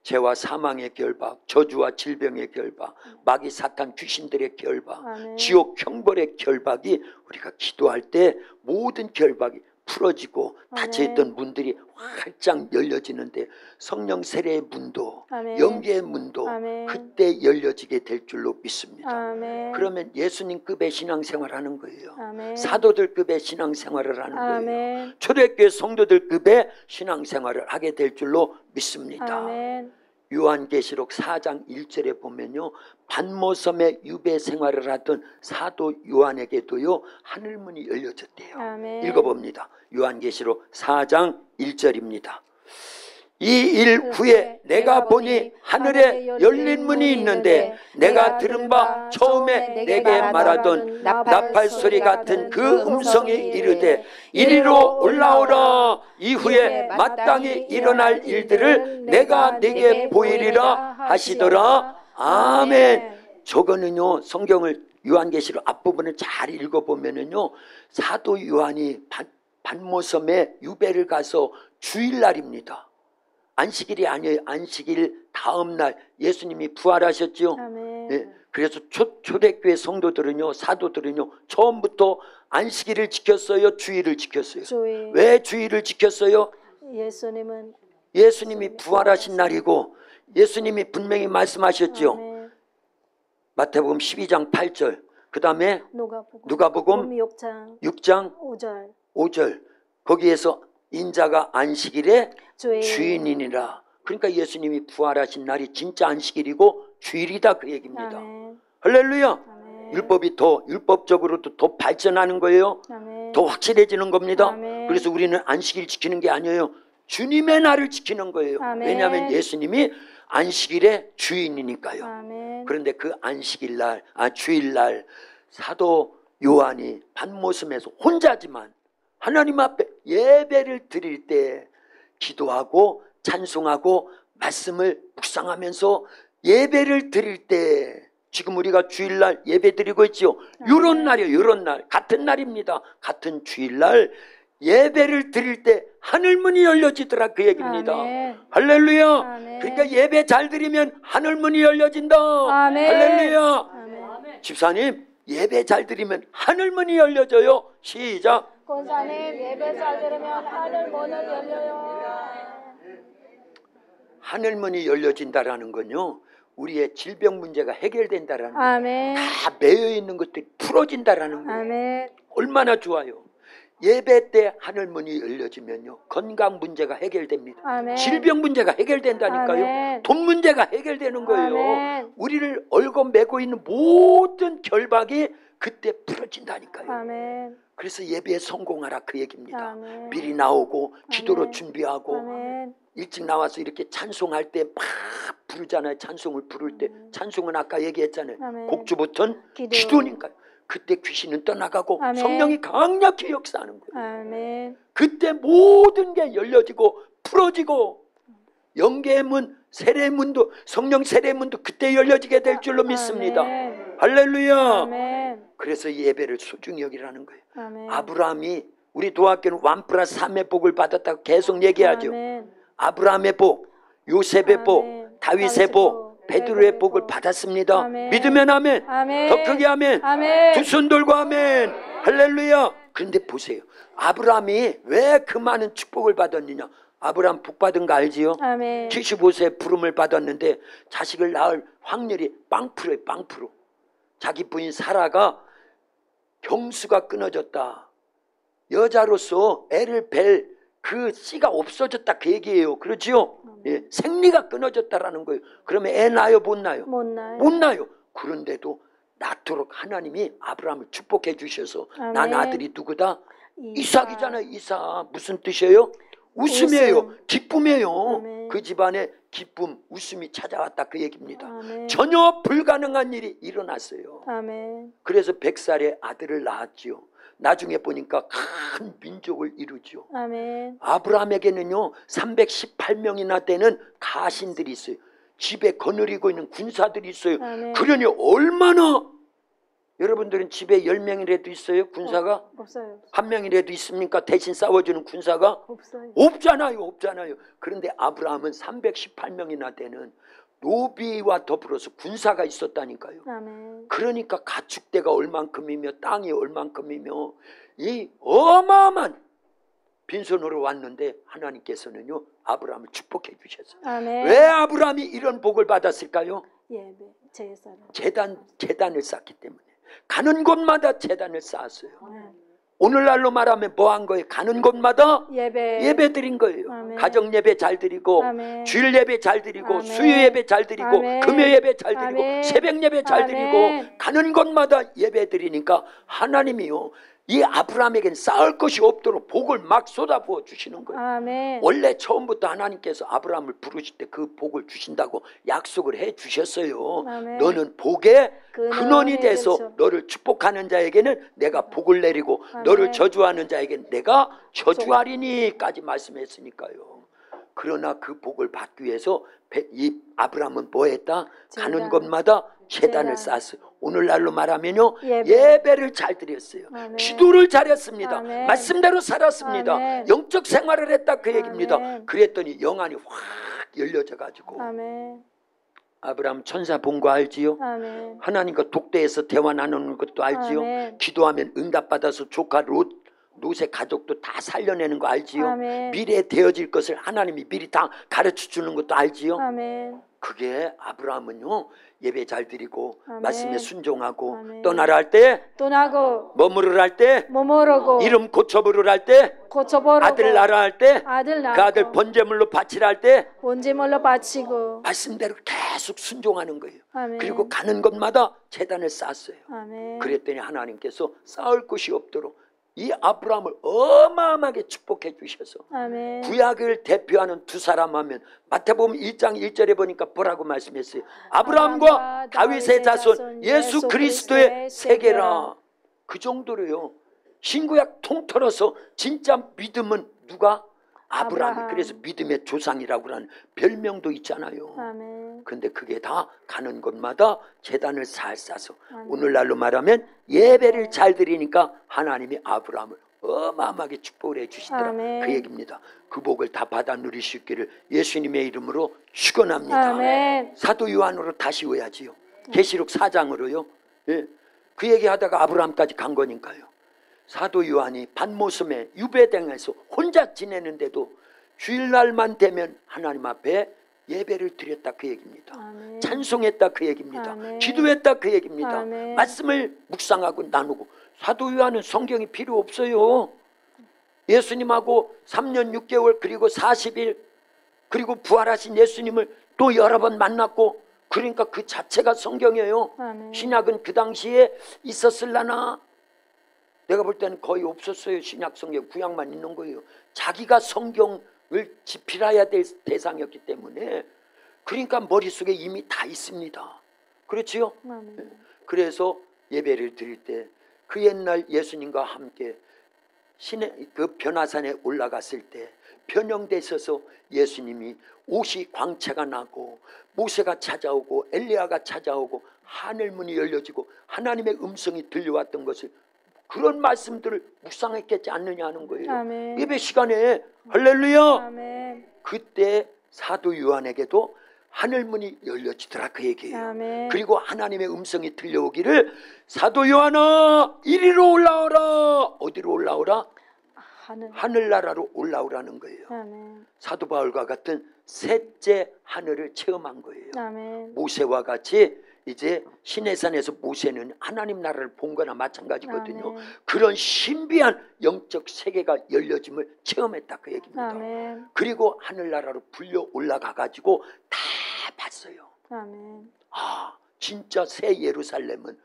죄와 사망의 결박, 저주와 질병의 결박, 마귀 사탄 귀신들의 결박, 아멘. 지옥 형벌의 결박이 우리가 기도할 때 모든 결박이 풀어지고 닫혀있던 문들이 활짝 열려지는데 성령 세례의 문도 아멘. 영계의 문도 아멘. 그때 열려지게 될 줄로 믿습니다. 아멘. 그러면 예수님급의 신앙생활을 하는 거예요. 아멘. 사도들급의 신앙생활을 하는 거예요. 아멘. 초대교회 성도들급의 신앙생활을 하게 될 줄로 믿습니다. 아멘. 요한계시록 4장 1절에 보면요, 반모섬에 유배 생활을 하던 사도 요한에게도요 하늘문이 열려졌대요. 아멘. 읽어봅니다. 요한계시록 4장 1절입니다. 이 일 후에 내가 보니 하늘에 열린 문이 있는데 내가 들은 바 처음에 내게 말하던 나팔 소리 같은 그 음성이 이르되 이리로 올라오라. 이후에 마땅히 일어날 일들을 내가 네게 보이리라 하시더라. 아멘. 저거는요, 성경을 요한계시록 앞부분을 잘 읽어보면은요, 사도 요한이 반모섬에 유배를 가서 주일날입니다. 안식일이 아니에요. 안식일 다음 날 예수님이 부활하셨죠. 아멘. 네, 그래서 초대교회 성도들은요, 사도들은요, 처음부터 안식일을 지켰어요, 주일을 지켰어요. 주일. 왜 주일을 지켰어요? 예수님은 예수님이 부활하신 날이고 예수님이 분명히 말씀하셨죠. 아멘. 마태복음 12장 8절, 그 다음에 누가복음 6장 6장 5절. 5절, 거기에서 인자가 안식일의 주일. 주인이니라. 그러니까 예수님이 부활하신 날이 진짜 안식일이고 주일이다 그 얘기입니다. 아멘. 할렐루야. 아멘. 율법이 더 율법적으로도 더 발전하는 거예요. 아멘. 더 확실해지는 겁니다. 아멘. 그래서 우리는 안식일 지키는 게 아니에요. 주님의 날을 지키는 거예요. 아멘. 왜냐하면 예수님이 안식일의 주인이니까요. 아멘. 그런데 그 안식일 날, 주일날 사도 요한이 반모섬에서 혼자지만 하나님 앞에 예배를 드릴 때 기도하고 찬송하고 말씀을 묵상하면서 예배를 드릴 때, 지금 우리가 주일날 예배 드리고 있지요. 이런 날이요, 이런 날, 같은 날입니다. 같은 주일날 예배를 드릴 때 하늘문이 열려지더라 그 얘기입니다. 아멘. 할렐루야. 아멘. 그러니까 예배 잘 드리면 하늘문이 열려진다. 아멘. 할렐루야. 아멘. 집사님, 예배 잘 드리면 하늘문이 열려져요. 시작. 권사님, 예배 잘 들으면 하늘 문을 열려요. 하늘문이 열려진다라는 건요, 우리의 질병 문제가 해결된다라는 거예요. 아멘. 다 매여 있는 것들이 풀어진다라는 거예요. 아멘. 얼마나 좋아요. 예배 때 하늘문이 열려지면요, 건강 문제가 해결됩니다. 아멘. 질병 문제가 해결된다니까요. 아멘. 돈 문제가 해결되는 거예요. 아멘. 우리를 얽어매고 있는 모든 결박이 그때 풀어진다니까요. 아멘. 그래서 예배에 성공하라 그 얘기입니다. 아멘. 미리 나오고 기도로 아멘. 준비하고 아멘. 일찍 나와서 이렇게 찬송할 때 막 부르잖아요. 찬송을 부를 때 찬송은 아까 얘기했잖아요. 아멘. 곡주부터는 기도. 기도니까요. 그때 귀신은 떠나가고 아멘. 성령이 강력히 역사하는 거예요. 아멘. 그때 모든 게 열려지고 풀어지고 영계의 문, 세례의 문도, 성령 세례의 문도 그때 열려지게 될 줄로 믿습니다. 아멘. 할렐루야. 아멘. 그래서 예배를 소중히 여기라는 거예요. 아멘. 아브라함이, 우리 도학교는 1+3의 복을 받았다고 계속 얘기하죠. 아멘. 아브라함의 복, 요셉의 아멘. 복, 다윗의 복, 베드로의 복을 받았습니다. 아멘. 믿으면 아멘. 아멘. 더 크게 아멘. 아멘. 두 손 들고 아멘. 할렐루야. 그런데 보세요. 아브라함이 왜 그 많은 축복을 받았느냐. 아브라함 복 받은 거 알지요? 아멘. 75세에 부름을 받았는데 자식을 낳을 확률이 0%예요. 0%. 자기 부인 사라가 경수가 끊어졌다. 여자로서 애를 뵐 그 씨가 없어졌다 그 얘기예요. 그렇지요? 예, 생리가 끊어졌다라는 거예요. 그러면 애 낳아요? 못 낳아요? 못 나요. 못 낳아요. 그런데도 낳도록 하나님이 아브라함을 축복해 주셔서 아멘. 난 아들이 누구다? 이삭. 이삭이잖아요. 이삭. 무슨 뜻이에요? 웃음이에요. 웃음. 기쁨이에요. 아멘. 그 집안에 기쁨, 웃음이 찾아왔다 그 얘기입니다. 아멘. 전혀 불가능한 일이 일어났어요. 아멘. 그래서 100살에 아들을 낳았지요. 나중에 보니까 큰 민족을 이루죠. 아멘. 아브라함에게는요 318명이나 되는 가신들이 있어요. 집에 거느리고 있는 군사들이 있어요. 아멘. 그러니 얼마나, 여러분들은 집에 10명이라도 있어요? 군사가? 없어요. 한 명이라도 있습니까? 대신 싸워주는 군사가? 없어요. 없잖아요. 그런데 아브라함은 318명이나 되는 노비와 더불어서 군사가 있었다니까요. 아멘. 그러니까 가축대가 얼만큼이며 땅이 얼만큼이며 이 어마어마한 빈손으로 왔는데 하나님께서는요 아브라함을 축복해 주셨어요. 아멘. 왜 아브라함이 이런 복을 받았을까요? 예배 제사를. 제단을 쌓기 때문에. 가는 곳마다 제단을 쌓았어요. 아멘. 오늘날로 말하면 뭐 한 거예요? 가는 곳마다 예배 드린 거예요. 아멘. 가정 예배 잘 드리고, 아멘. 주일 예배 잘 드리고, 아멘. 수요 예배 잘 드리고, 아멘. 금요 예배 잘 드리고, 아멘. 새벽 예배 잘 아멘. 드리고, 가는 곳마다 예배 드리니까 하나님이요 이 아브라함에게는 쌓을 것이 없도록 복을 막 쏟아부어 주시는 거예요. 아멘. 원래 처음부터 하나님께서 아브라함을 부르실 때 그 복을 주신다고 약속을 해 주셨어요. 아멘. 너는 복의 근원이 근원이 돼서 되죠. 너를 축복하는 자에게는 내가 복을 내리고 아멘. 너를 저주하는 자에게는 내가 저주하리니까지 말씀했으니까요. 그러나 그 복을 받기 위해서 이 아브라함은 뭐 했다? 가는 제단. 곳마다 제단을 제단. 쌓았어요. 오늘날로 말하면요 예배. 예배를 잘 드렸어요. 아멘. 기도를 잘했습니다. 아멘. 말씀대로 살았습니다. 아멘. 영적 생활을 했다 그 얘기입니다. 아멘. 그랬더니 영안이 확 열려져 가지고 아멘. 아브라함 천사 본 거 알지요? 아멘. 하나님과 독대에서 대화 나누는 것도 알지요? 아멘. 기도하면 응답받아서 조카 롯의 가족도 다 살려내는 거 알지요? 아멘. 미래에 되어질 것을 하나님이 미리 다 가르쳐 주는 것도 알지요? 아멘. 그게 아브라함은요 예배 잘 드리고 아멘. 말씀에 순종하고 아멘. 떠나라 할 때 떠나고 머무르라 할 때 머무르고 이름 고쳐부르라 할 때 고쳐버리고 아들 낳으라 할 때 아들 그 낳고 아들 번제물로 바치라 할 때 번제물로 바치고 말씀대로 계속 순종하는 거예요. 아멘. 그리고 가는 곳마다 제단을 쌓았어요. 아멘. 그랬더니 하나님께서 쌓을 곳이 없도록 이 아브라함을 어마어마하게 축복해 주셔서 아멘. 구약을 대표하는 두 사람 하면 마태복음 1장 1절에 보니까 뭐라고 말씀했어요? 아브라함과 다윗의 자손 예수 그리스도의 세계라. 그 정도로요. 신구약 통틀어서 진짜 믿음은 누가? 아브라함이. 아브라함. 그래서 믿음의 조상이라고 하는 별명도 있잖아요. 아멘. 근데 그게 다 가는 곳마다 제단을 잘 쌓아서 아멘. 오늘날로 말하면 예배를 잘 드리니까 하나님이 아브라함을 어마어마하게 축복을 해주시더라. 아멘. 그 얘기입니다. 그 복을 다 받아 누릴 수 있기를 예수님의 이름으로 축원합니다. 아멘. 사도 요한으로 다시 오야지요. 계시록 4장으로요. 예. 그 얘기하다가 아브라함까지 간 거니까요. 사도 요한이 반모섬에 유배당에서 혼자 지내는데도 주일날만 되면 하나님 앞에 예배를 드렸다 그 얘기입니다. 아멘. 찬송했다 그 얘기입니다. 아멘. 기도했다 그 얘기입니다. 아멘. 말씀을 묵상하고 나누고. 사도 요한은 성경이 필요 없어요. 예수님하고 3년 6개월 그리고 40일 그리고 부활하신 예수님을 또 여러 번 만났고 그러니까 그 자체가 성경이에요. 아멘. 신약은 그 당시에 있었을라나 내가 볼 때는 거의 없었어요. 신약 성경 구약만 있는 거예요. 자기가 성경을 집필해야 될 대상이었기 때문에 그러니까 머릿속에 이미 다 있습니다. 그렇지요? 아멘. 그래서 예배를 드릴 때 그 옛날 예수님과 함께 신의 그 변화산에 올라갔을 때 변형되셔서 예수님이 옷이 광채가 나고 모세가 찾아오고 엘리야가 찾아오고 하늘문이 열려지고 하나님의 음성이 들려왔던 것을 그런 말씀들을 묵상했겠지 않느냐 하는 거예요. 아멘. 예배 시간에 할렐루야. 아멘. 그때 사도 요한에게도 하늘문이 열려지더라 그 얘기예요. 아멘. 그리고 하나님의 음성이 들려오기를 사도 요한아 이리로 올라오라. 어디로 올라오라? 하늘나라로 올라오라는 거예요. 아멘. 사도 바울과 같은 셋째 하늘을 체험한 거예요. 아멘. 모세와 같이 이제 시내산에서 모세는 하나님 나라를 본 거나 마찬가지거든요. 아멘. 그런 신비한 영적 세계가 열려짐을 체험했다 그 얘기입니다. 아멘. 그리고 하늘나라로 불려 올라가 가지고 다 봤어요. 아멘. 아 진짜 새 예루살렘은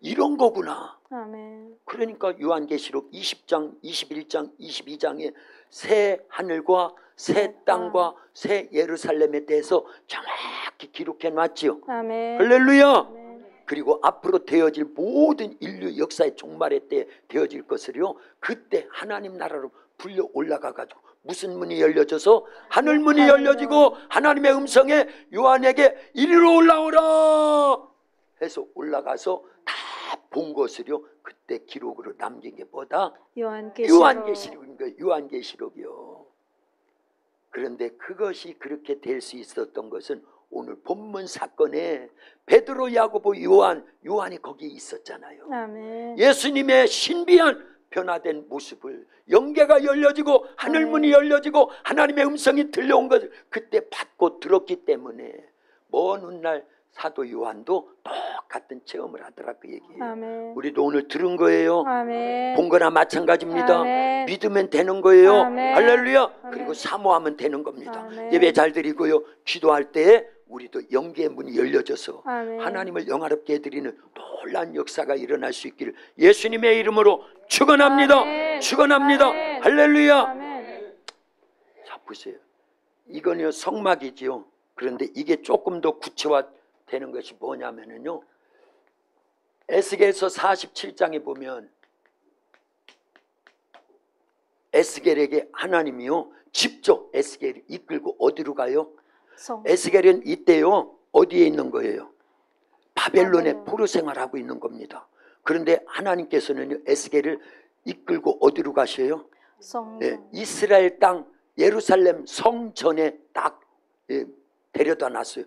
이런 거구나. 아멘. 그러니까 요한계시록 20장, 21장, 22장에 새 하늘과 새 땅과 새 예루살렘에 대해서 정확히 기록해 놨지요. 아멘. 할렐루야. 아멘. 그리고 앞으로 되어질 모든 인류 역사의 종말의 때 되어질 것을요 그때 하나님 나라로 불려 올라가 가지고 무슨 문이 열려져서 하늘 문이 열려지고 하나님의 음성에 요한에게 이리로 올라오라 해서 올라가서 다 본 것을요 그때 기록으로 남긴 게 뭐다? 요한계시록인 거예요. 요한계시록이요. 그런데 그것이 그렇게 될 수 있었던 것은 오늘 본문 사건에 베드로, 야고보, 요한이 거기에 있었잖아요. 아멘. 예수님의 신비한 변화된 모습을 영계가 열려지고 하늘문이 열려지고 하나님의 음성이 들려온 것을 그때 받고 들었기 때문에 먼 훗날 사도 요한도 똑같은 체험을 하더라 그 얘기예요. 아멘. 우리도 오늘 들은 거예요. 아멘. 본 거나 마찬가지입니다. 아멘. 믿으면 되는 거예요. 아멘. 할렐루야. 아멘. 그리고 사모하면 되는 겁니다. 아멘. 예배 잘 드리고요. 기도할 때에 우리도 영계의 문이 열려져서 아멘. 하나님을 영화롭게 해드리는 놀라운 역사가 일어날 수 있기를 예수님의 이름으로 축원합니다. 아멘. 축원합니다. 아멘. 할렐루야. 아멘. 자 보세요. 이거는 성막이지요. 그런데 이게 조금 더 구체화되는 것이 뭐냐면요. 에스겔서 47장에 보면 에스겔에게 하나님이요 직접 에스겔을 이끌고 어디로 가요? 에스겔은 이때요 어디에 있는 거예요? 바벨론에 포로 생활하고 있는 겁니다. 그런데 하나님께서는 에스겔을 이끌고 어디로 가셔요? 이스라엘 땅 예루살렘 성전에 딱 데려다 놨어요.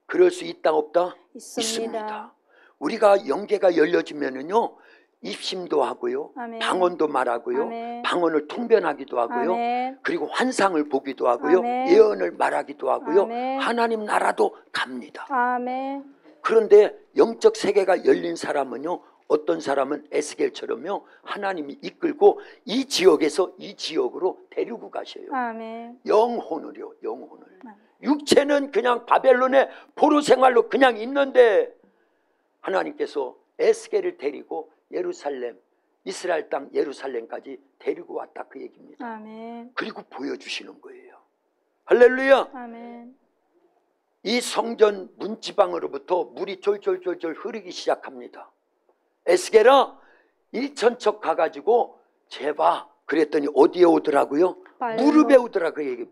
그럴 수 있다 없다? 있습니다. 우리가 영계가 열려지면은요 입심도 하고요. 아멘. 방언도 말하고요. 아멘. 방언을 통변하기도 하고요. 아멘. 그리고 환상을 보기도 하고요. 아멘. 예언을 말하기도 하고요. 아멘. 하나님 나라도 갑니다. 아멘. 그런데 영적 세계가 열린 사람은요 어떤 사람은 에스겔처럼요 하나님이 이끌고 이 지역에서 이 지역으로 데리고 가셔요. 아멘. 영혼을요. 영혼을. 육체는 그냥 바벨론의 포로 생활로 그냥 있는데 하나님께서 에스겔을 데리고 예루살렘 이스라엘 땅 예루살렘까지 데리고 왔다 그 얘기입니다. 아멘. 그리고 보여주시는 거예요. 할렐루야. 아멘. 이 성전 문지방으로부터 물이 쫄쫄쫄쫄 흐르기 시작합니다. 에스겔아 1천척 가가지고 재봐 그랬더니 어디에 오더라고요? 무릎에 오더라 그 얘기.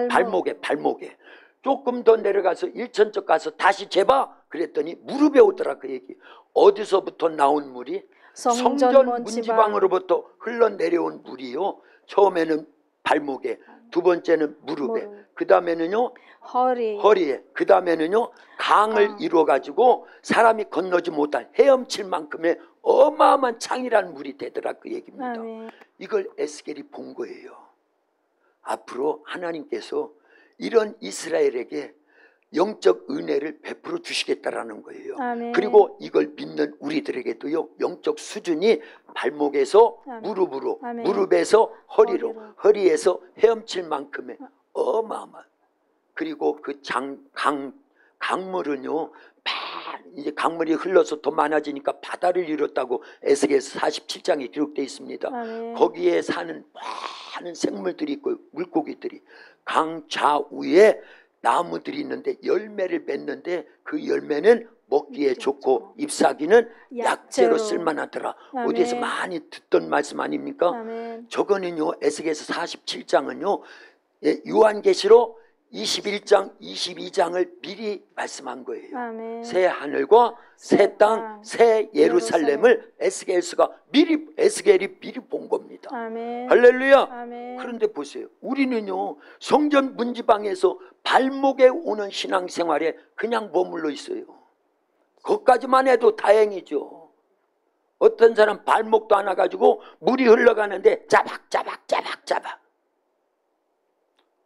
발목에 조금 더 내려가서 1천척 가서 다시 재봐 그랬더니 무릎에 오더라 그 얘기. 어디서부터 나온 물이? 성전 문지방으로부터 흘러내려온 물이요 처음에는 발목에, 두 번째는 무릎에, 그 다음에는요 허리에, 그 다음에는요 강을 이루어가지고 사람이 건너지 못할 헤엄칠 만큼의 어마어마한 창이라는 물이 되더라 그 얘기입니다. 아멘. 이걸 에스겔이 본 거예요. 앞으로 하나님께서 이런 이스라엘에게 영적 은혜를 베풀어 주시겠다라는 거예요. 아멘. 그리고 이걸 믿는 우리들에게도요 영적 수준이 발목에서 아멘. 무릎으로, 아멘. 무릎에서 허리로, 허리에서 헤엄칠 만큼의 어마어마한. 그리고 그 강물은요 이제 강물이 흘러서 더 많아지니까 바다를 이뤘다고 에스겔서 47장에 기록되어 있습니다. 아멘. 거기에 사는 많은 생물들이 있고 물고기들이 강 좌우에 나무들이 있는데 열매를 맺는데 그 열매는 먹기에 좋고 잎사귀는 약재로 쓸만하더라. 아멘. 어디에서 많이 듣던 말씀 아닙니까? 아멘. 저거는요 에스겔서 47장은요 요한계시록 21장 22장을 미리 말씀한 거예요. 아멘. 새 하늘과 새 땅, 새 예루살렘을 에스겔이 미리 본 겁니다. 아멘. 할렐루야. 아멘. 그런데 보세요. 우리는요 성전 문지방에서 발목에 오는 신앙생활에 그냥 머물러 있어요. 그것까지만 해도 다행이죠. 어떤 사람 발목도 안 와가지고 물이 흘러가는데 짜박짜박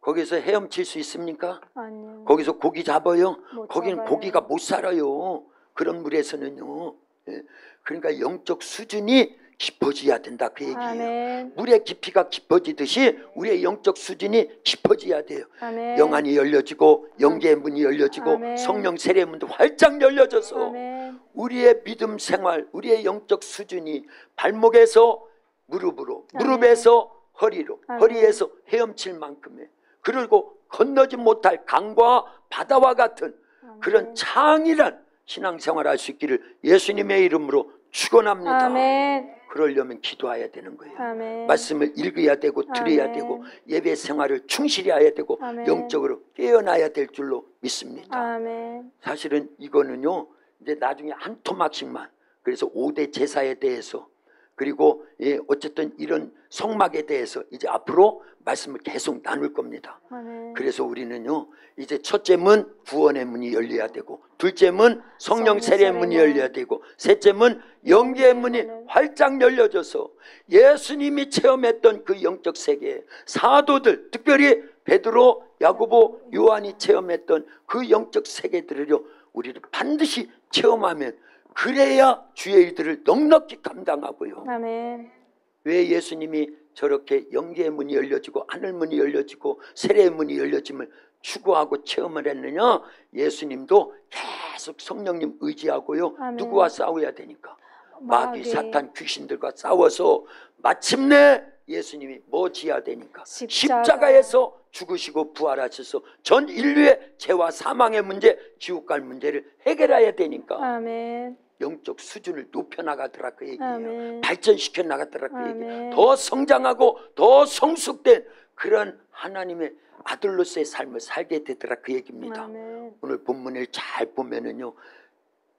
거기서 헤엄칠 수 있습니까? 아니요. 거기서 고기 잡아요? 못 거기는 잡아요. 고기가 못 살아요. 그런 물에서는요. 그러니까 영적 수준이 깊어져야 된다 그 얘기예요. 아멘. 물의 깊이가 깊어지듯이 우리의 영적 수준이 깊어져야 돼요. 아멘. 영안이 열려지고 영계의 문이 열려지고 아멘. 성령 세례의 문도 활짝 열려져서 아멘. 우리의 믿음 생활, 우리의 영적 수준이 발목에서 무릎으로, 무릎에서 허리로, 아멘. 허리에서 헤엄칠 만큼의 그리고 건너지 못할 강과 바다와 같은 그런 창이란 신앙생활 할 수 있기를 예수님의 이름으로 축원합니다. 아멘. 그러려면 기도해야 되는 거예요. 아멘. 말씀을 읽어야 되고 들어야 아멘. 되고 예배 생활을 충실히 해야 되고 아멘. 영적으로 깨어나야 될 줄로 믿습니다. 아멘. 사실은 이거는요, 이제 나중에 한 토막씩만, 그래서 5대 제사에 대해서, 그리고 어쨌든 이런 성막에 대해서 이제 앞으로 말씀을 계속 나눌 겁니다. 아멘. 그래서 우리는요, 이제 첫째 문 구원의 문이 열려야 되고, 둘째 문 성령 세례의 문이 열려야 되고, 셋째 문 영계의 문이 활짝 열려져서 예수님이 체험했던 그 영적 세계, 사도들, 특별히 베드로, 야고보, 요한이 체험했던 그 영적 세계들을요, 우리를 반드시 체험하면, 그래야 주의 일들을 넉넉히 감당하고요. 아멘. 왜 예수님이 저렇게 영계의 문이 열려지고 하늘 문이 열려지고 세례의 문이 열려짐을 추구하고 체험을 했느냐? 예수님도 계속 성령님 의지하고요. 아멘. 누구와 싸워야 되니까? 마귀, 사탄, 귀신들과 싸워서 마침내 예수님이 뭐 지어야 되니까? 십자가에서 죽으시고 부활하셔서 전 인류의 죄와 사망의 문제, 지옥 갈 문제를 해결해야 되니까. 아멘. 영적 수준을 높여나가더라 그 얘기예요. 아멘. 발전시켜 나가더라 그 아멘. 얘기예요. 더 성장하고 더 성숙된 그런 하나님의 아들로서의 삶을 살게 되더라 그 얘기입니다. 아멘. 오늘 본문을 잘 보면은요,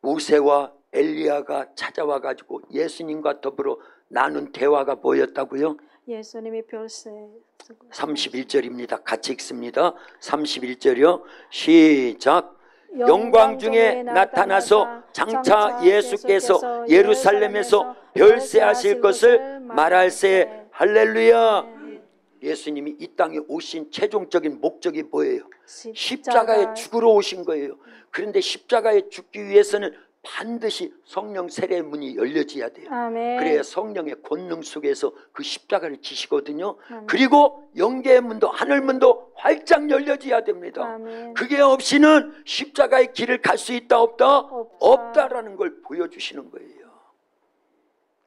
모세와 엘리야가 찾아와 가지고 예수님과 더불어 나눈 대화가 뭐였다고요? 예수님이 별세 31절입니다. 같이 읽습니다. 31절이요. 시작. 영광 중에 나타나서 장차 예수께서 예루살렘에서 별세하실 것을 말할세. 할렐루야. 예수님이 이 땅에 오신 최종적인 목적이 뭐예요? 십자가에 죽으러 오신 거예요. 그런데 십자가에 죽기 위해서는 반드시 성령 세례의 문이 열려져야 돼요. 아멘. 그래야 성령의 권능 속에서 그 십자가를 지시거든요. 아멘. 그리고 영계의 문도 하늘 문도 활짝 열려져야 됩니다. 아멘. 그게 없이는 십자가의 길을 갈 수 있다 없다? 없다라는 걸 보여주시는 거예요.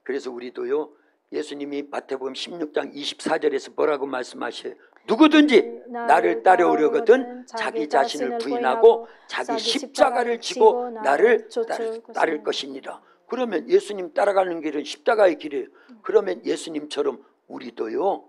그래서 우리도요, 예수님이 마태복음 16장 24절에서 뭐라고 말씀하셔요? 누구든지 나를 따라오려거든 자기 자신을 부인하고 자기 십자가를 지고 나를 따를 것이니라. 그러면 예수님 따라가는 길은 십자가의 길이에요. 그러면 예수님처럼 우리도요,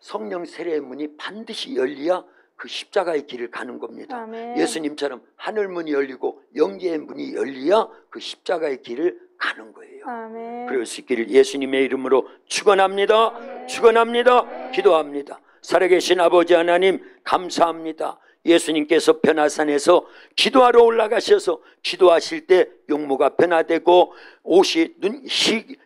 성령 세례의 문이 반드시 열려야 그 십자가의 길을 가는 겁니다. 아멘. 예수님처럼 하늘 문이 열리고 영계의 문이 열려야 그 십자가의 길을 가는 거예요. 아멘. 그럴 수 있기를 예수님의 이름으로 축원합니다. 축원합니다. 기도합니다. 살아계신 아버지 하나님 감사합니다. 예수님께서 변화산에서 기도하러 올라가셔서 기도하실 때 용모가 변화되고 옷이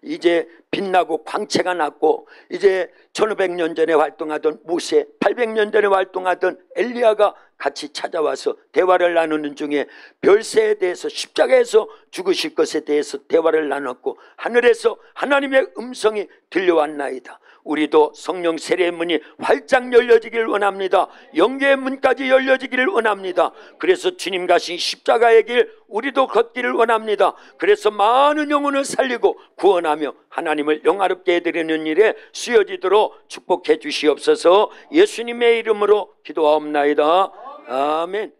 이제 빛나고 광채가 났고, 이제 1500년 전에 활동하던 모세, 800년 전에 활동하던 엘리야가 같이 찾아와서 대화를 나누는 중에 별세에 대해서, 십자가에서 죽으실 것에 대해서 대화를 나눴고, 하늘에서 하나님의 음성이 들려왔나이다. 우리도 성령 세례의 문이 활짝 열려지길 원합니다. 영계의 문까지 열려지기를 원합니다. 그래서 주님 가신 십자가의 길 우리도 걷기를 원합니다. 그래서 많은 영혼을 살리고 구원하며 하나님을 영화롭게 해드리는 일에 쓰여지도록 축복해 주시옵소서. 예수님의 이름으로 기도하옵나이다. 아멘.